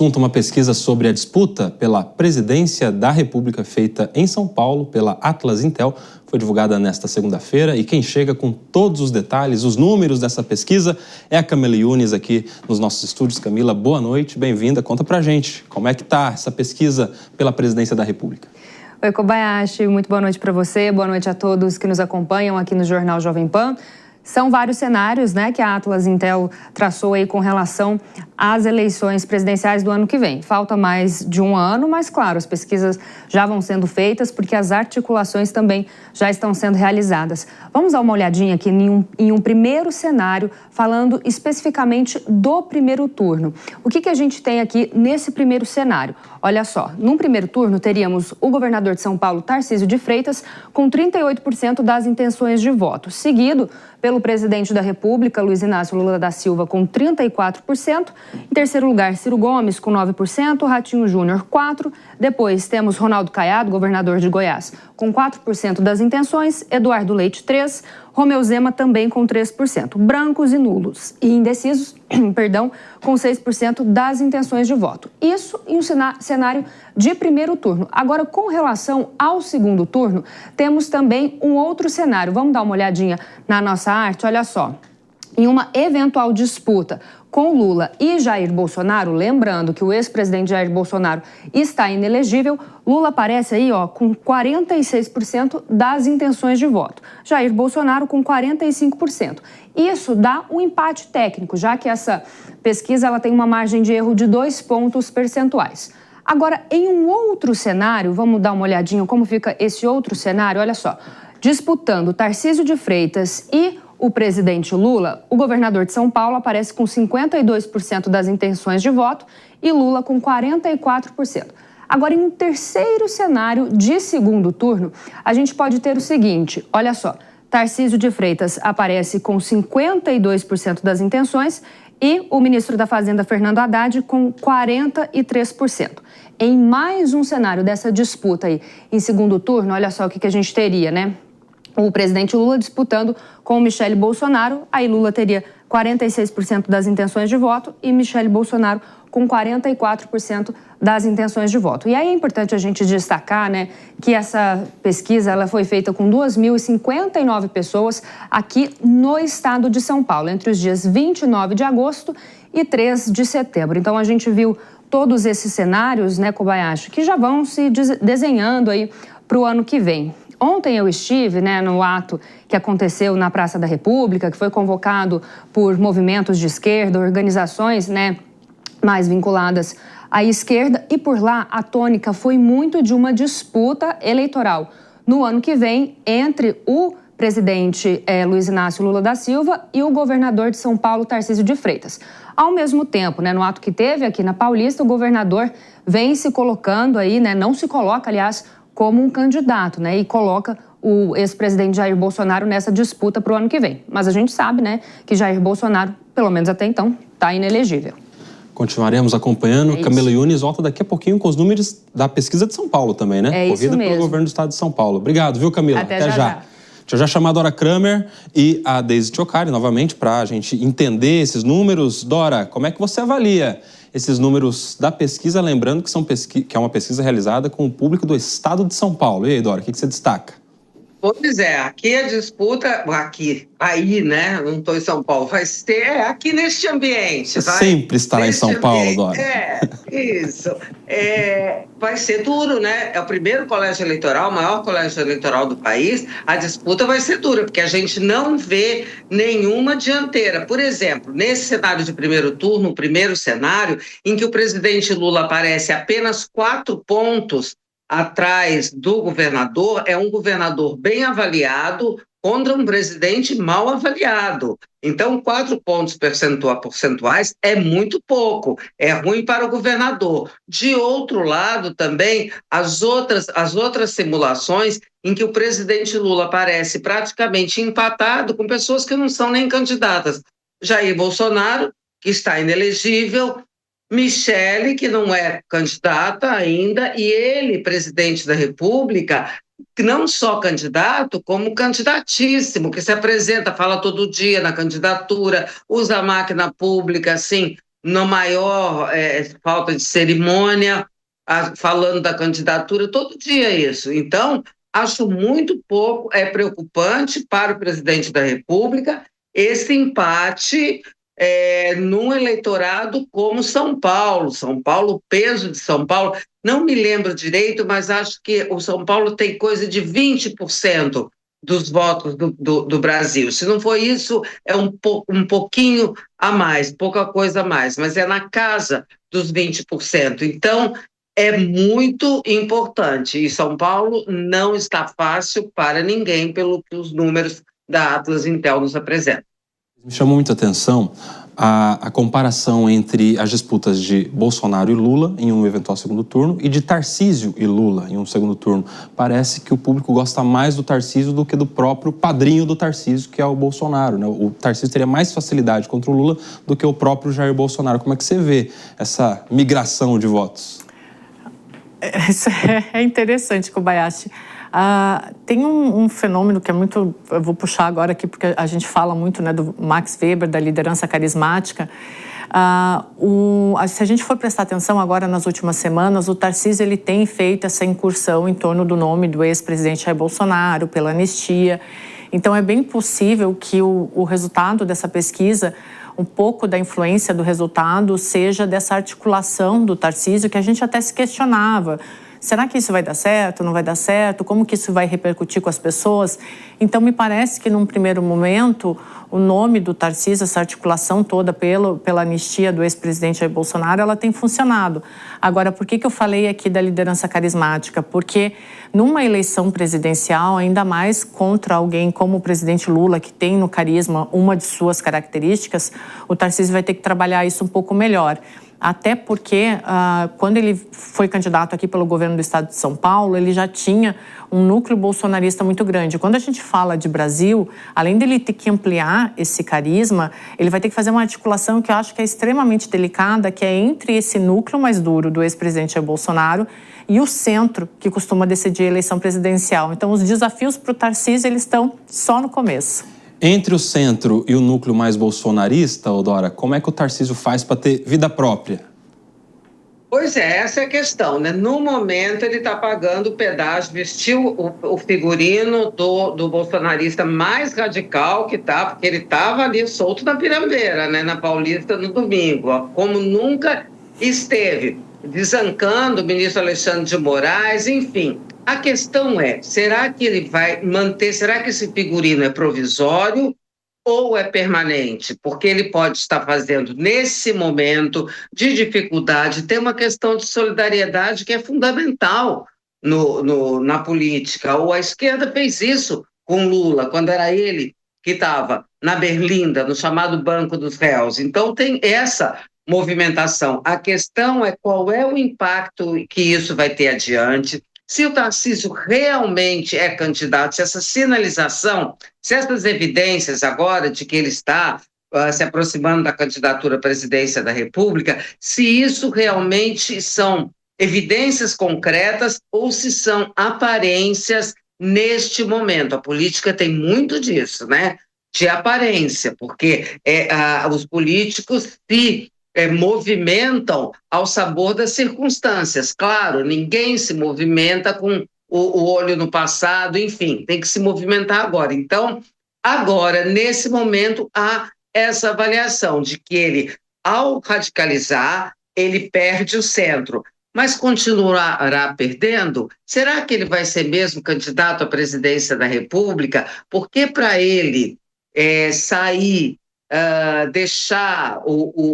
Uma pesquisa sobre a disputa pela presidência da República feita em São Paulo pela Atlas Intel foi divulgada nesta segunda-feira e quem chega com todos os detalhes, os números dessa pesquisa é a Camila Yunes aqui nos nossos estúdios. Camila, boa noite, bem-vinda. Conta pra gente como é que tá essa pesquisa pela presidência da República. Oi, Kobayashi, muito boa noite para você, boa noite a todos que nos acompanham aqui no Jornal Jovem Pan. São vários cenários, né, que a Atlas Intel traçou aí com relação às eleições presidenciais do ano que vem. Falta mais de um ano, mas claro, as pesquisas já vão sendo feitas porque as articulações também já estão sendo realizadas. Vamos dar uma olhadinha aqui em um primeiro cenário, falando especificamente do primeiro turno. O que a gente tem aqui nesse primeiro cenário? Olha só, num primeiro turno teríamos o governador de São Paulo, Tarcísio de Freitas, com 38% das intenções de voto, seguido pelo presidente da República, Luiz Inácio Lula da Silva, com 34%. Em terceiro lugar, Ciro Gomes, com 9%, Ratinho Júnior, 4%. Depois temos Ronaldo Caiado, governador de Goiás, com 4% das intenções, Eduardo Leite, 3%, Romeu Zema também com 3%, brancos e nulos e indecisos, com 6% das intenções de voto. Isso em um cenário de primeiro turno. Agora, com relação ao segundo turno, temos também um outro cenário. Vamos dar uma olhadinha na nossa arte? Olha só. Em uma eventual disputa com Lula e Jair Bolsonaro, lembrando que o ex-presidente Jair Bolsonaro está inelegível, Lula aparece aí, com 46% das intenções de voto. Jair Bolsonaro com 45%. Isso dá um empate técnico, já que essa pesquisa ela tem uma margem de erro de 2 pontos percentuais. Agora, em um outro cenário, vamos dar uma olhadinha como fica esse outro cenário, olha só. Disputando Tarcísio de Freitas e o presidente Lula, o governador de São Paulo aparece com 52% das intenções de voto e Lula com 44%. Agora, em um terceiro cenário de segundo turno, a gente pode ter o seguinte, olha só, Tarcísio de Freitas aparece com 52% das intenções e o ministro da Fazenda, Fernando Haddad, com 43%. Em mais um cenário dessa disputa aí, em segundo turno, olha só o que a gente teria, né? O presidente Lula disputando com Michele Bolsonaro, aí Lula teria 46% das intenções de voto e Michele Bolsonaro com 44% das intenções de voto. E aí é importante a gente destacar, né, que essa pesquisa ela foi feita com 2.059 pessoas aqui no estado de São Paulo, entre os dias 29 de agosto e 3 de setembro. Então a gente viu todos esses cenários, né, Kobayashi, que já vão se desenhando aí para o ano que vem. Ontem eu estive, né, no ato que aconteceu na Praça da República, que foi convocado por movimentos de esquerda, organizações, né, mais vinculadas à esquerda, e por lá a tônica foi muito de uma disputa eleitoral no ano que vem entre o presidente Luiz Inácio Lula da Silva e o governador de São Paulo, Tarcísio de Freitas. Ao mesmo tempo, né, no ato que teve aqui na Paulista, o governador vem se colocando aí, né, não se coloca, aliás, como um candidato, né, e coloca o ex-presidente Jair Bolsonaro nessa disputa para o ano que vem. Mas a gente sabe, né, que Jair Bolsonaro, pelo menos até então, está inelegível. Continuaremos acompanhando. Camila Yunes volta daqui a pouquinho com os números da pesquisa de São Paulo também, né? É isso Corrida mesmo. pelo governo do estado de São Paulo. Obrigado, viu, Camila? Até já. Deixa eu já chamar a Dora Kramer e a Deise Tchocari novamente para a gente entender esses números. Dora, como é que você avalia esses números da pesquisa? Lembrando que é uma pesquisa realizada com o público do estado de São Paulo. E aí, Dora, o que você destaca? Pois é, aqui a disputa, aí, né, não estou em São Paulo, vai ser aqui neste ambiente. Você sempre estará em São Paulo, Dora. Isso. Vai ser duro, né? É o primeiro colégio eleitoral, o maior colégio eleitoral do país. A disputa vai ser dura, porque a gente não vê nenhuma dianteira. Por exemplo, nesse cenário de primeiro turno, o primeiro cenário, em que o presidente Lula aparece apenas 4 pontos atrás do governador, é um governador bem avaliado contra um presidente mal avaliado. Então, 4 pontos percentuais é muito pouco, é ruim para o governador. De outro lado, também, as outras simulações em que o presidente Lula aparece praticamente empatado com pessoas que não são nem candidatas. Jair Bolsonaro, que está inelegível, Michele, que não é candidata ainda, e ele, presidente da República, não só candidato, como candidatíssimo, que se apresenta, fala todo dia na candidatura, usa a máquina pública, assim, na maior falta de cerimônia, falando da candidatura, todo dia isso. Então, acho muito pouco, é preocupante para o presidente da República esse empate num eleitorado como São Paulo. São Paulo, o peso de São Paulo, não me lembro direito, mas acho que o São Paulo tem coisa de 20% dos votos do Brasil. Se não for isso, é um pouquinho a mais, pouca coisa a mais, mas é na casa dos 20%. Então, é muito importante. E São Paulo não está fácil para ninguém, pelo que os números da Atlas Intel nos apresentam. Me chamou muita atenção a comparação entre as disputas de Bolsonaro e Lula em um eventual segundo turno e de Tarcísio e Lula em um segundo turno. Parece que o público gosta mais do Tarcísio do que do próprio padrinho do Tarcísio, que é o Bolsonaro, né? O Tarcísio teria mais facilidade contra o Lula do que o próprio Jair Bolsonaro. Como é que você vê essa migração de votos? Isso é interessante, Kobayashi. Tem um fenômeno que é muito... Eu vou puxar agora aqui, porque a gente fala muito, né, do Max Weber, da liderança carismática. Se a gente for prestar atenção agora nas últimas semanas, o Tarcísio ele tem feito essa incursão em torno do nome do ex-presidente Jair Bolsonaro, pela anistia. Então, é bem possível que o resultado dessa pesquisa, um pouco da influência do resultado, seja dessa articulação do Tarcísio, que a gente até se questionava. Será que isso vai dar certo? Não vai dar certo? Como que isso vai repercutir com as pessoas? Então, me parece que, num primeiro momento, o nome do Tarcísio, essa articulação toda pela anistia do ex-presidente Jair Bolsonaro, ela tem funcionado. Agora, por que eu falei aqui da liderança carismática? Porque numa eleição presidencial, ainda mais contra alguém como o presidente Lula, que tem no carisma uma de suas características, o Tarcísio vai ter que trabalhar isso um pouco melhor. Até porque, quando ele foi candidato aqui pelo governo do estado de São Paulo, ele já tinha um núcleo bolsonarista muito grande. Quando a gente fala de Brasil, além dele ter que ampliar esse carisma, ele vai ter que fazer uma articulação que eu acho que é extremamente delicada, que é entre esse núcleo mais duro do ex-presidente Jair Bolsonaro e o centro, que costuma decidir a eleição presidencial. Então, os desafios para o Tarcísio, eles estão só no começo. Entre o centro e o núcleo mais bolsonarista, Odora, como é que o Tarcísio faz para ter vida própria? Pois é, essa é a questão, né? No momento ele está pagando o pedágio, vestiu o figurino do bolsonarista mais radical que tá, porque ele estava ali solto na Pirambeira, né? Na Paulista no domingo, ó, como nunca esteve, desancando o ministro Alexandre de Moraes, enfim. A questão é, será que ele vai manter, será que esse figurino é provisório ou é permanente? Porque ele pode estar fazendo, nesse momento de dificuldade, tem uma questão de solidariedade que é fundamental na política. Ou a esquerda fez isso com Lula, quando era ele que estava na Berlinda, no chamado Banco dos Réus. Então tem essa movimentação. A questão é qual é o impacto que isso vai ter adiante. Se o Tarcísio realmente é candidato, se essa sinalização, se essas evidências agora de que ele está se aproximando da candidatura à presidência da República, se isso realmente são evidências concretas ou se são aparências neste momento. A política tem muito disso, né? De aparência, porque os políticos se movimentam ao sabor das circunstâncias. Claro, ninguém se movimenta com o olho no passado, enfim, tem que se movimentar agora. Então, agora, nesse momento, há essa avaliação de que ele, ao radicalizar, ele perde o centro, mas continuará perdendo? Será que ele vai ser mesmo candidato à presidência da República? Porque para ele sair, deixar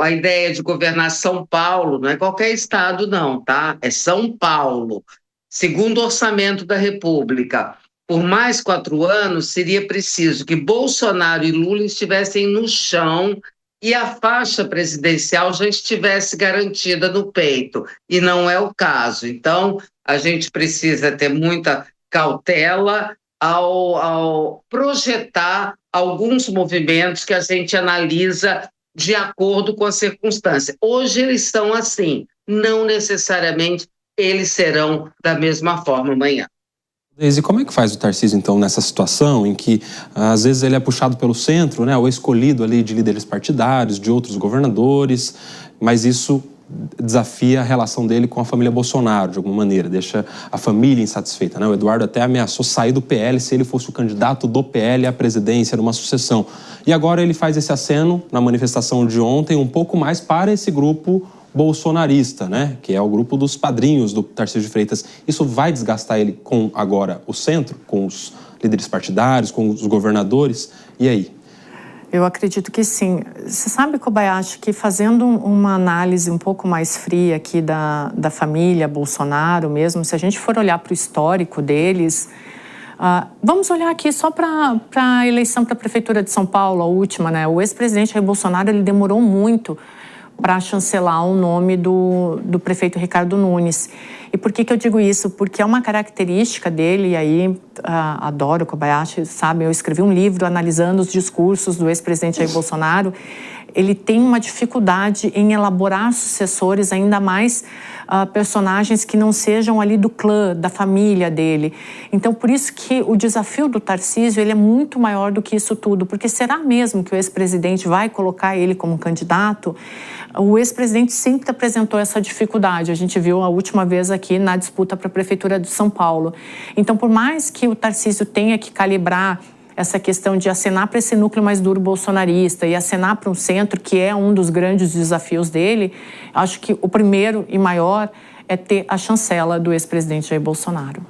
a ideia de governar São Paulo, não é qualquer estado não, tá? É São Paulo, segundo o orçamento da República. Por mais 4 anos, seria preciso que Bolsonaro e Lula estivessem no chão e a faixa presidencial já estivesse garantida no peito, e não é o caso. Então, a gente precisa ter muita cautela ao projetar alguns movimentos que a gente analisa de acordo com a circunstância. Hoje eles são assim, não necessariamente eles serão da mesma forma amanhã. E como é que faz o Tarcísio, então, nessa situação em que, às vezes, ele é puxado pelo centro, né, ou escolhido ali de líderes partidários, de outros governadores, mas isso desafia a relação dele com a família Bolsonaro, de alguma maneira, deixa a família insatisfeita, né? O Eduardo até ameaçou sair do PL se ele fosse o candidato do PL à presidência numa sucessão. E agora ele faz esse aceno na manifestação de ontem um pouco mais para esse grupo bolsonarista, né? Que é o grupo dos padrinhos do Tarcísio de Freitas. Isso vai desgastar ele com agora o centro, com os líderes partidários, com os governadores? E aí? Eu acredito que sim. Você sabe, Kobayashi, que fazendo uma análise um pouco mais fria aqui da família Bolsonaro mesmo, se a gente for olhar para o histórico deles, vamos olhar aqui só para a eleição para a Prefeitura de São Paulo, a última, né? O ex-presidente Jair Bolsonaro, ele demorou muito para chancelar o nome do prefeito Ricardo Nunes. E por que eu digo isso? Porque é uma característica dele, e aí adoro o Kobayashi, sabe? Eu escrevi um livro analisando os discursos do ex-presidente Jair Bolsonaro. Ele tem uma dificuldade em elaborar sucessores, ainda mais personagens que não sejam ali do clã, da família dele. Então, por isso que o desafio do Tarcísio, ele é muito maior do que isso tudo, porque será mesmo que o ex-presidente vai colocar ele como candidato? O ex-presidente sempre apresentou essa dificuldade. A gente viu a última vez aqui na disputa para a Prefeitura de São Paulo. Então, por mais que o Tarcísio tenha que calibrar essa questão de acenar para esse núcleo mais duro bolsonarista e acenar para um centro, que é um dos grandes desafios dele, acho que o primeiro e maior é ter a chancela do ex-presidente Jair Bolsonaro.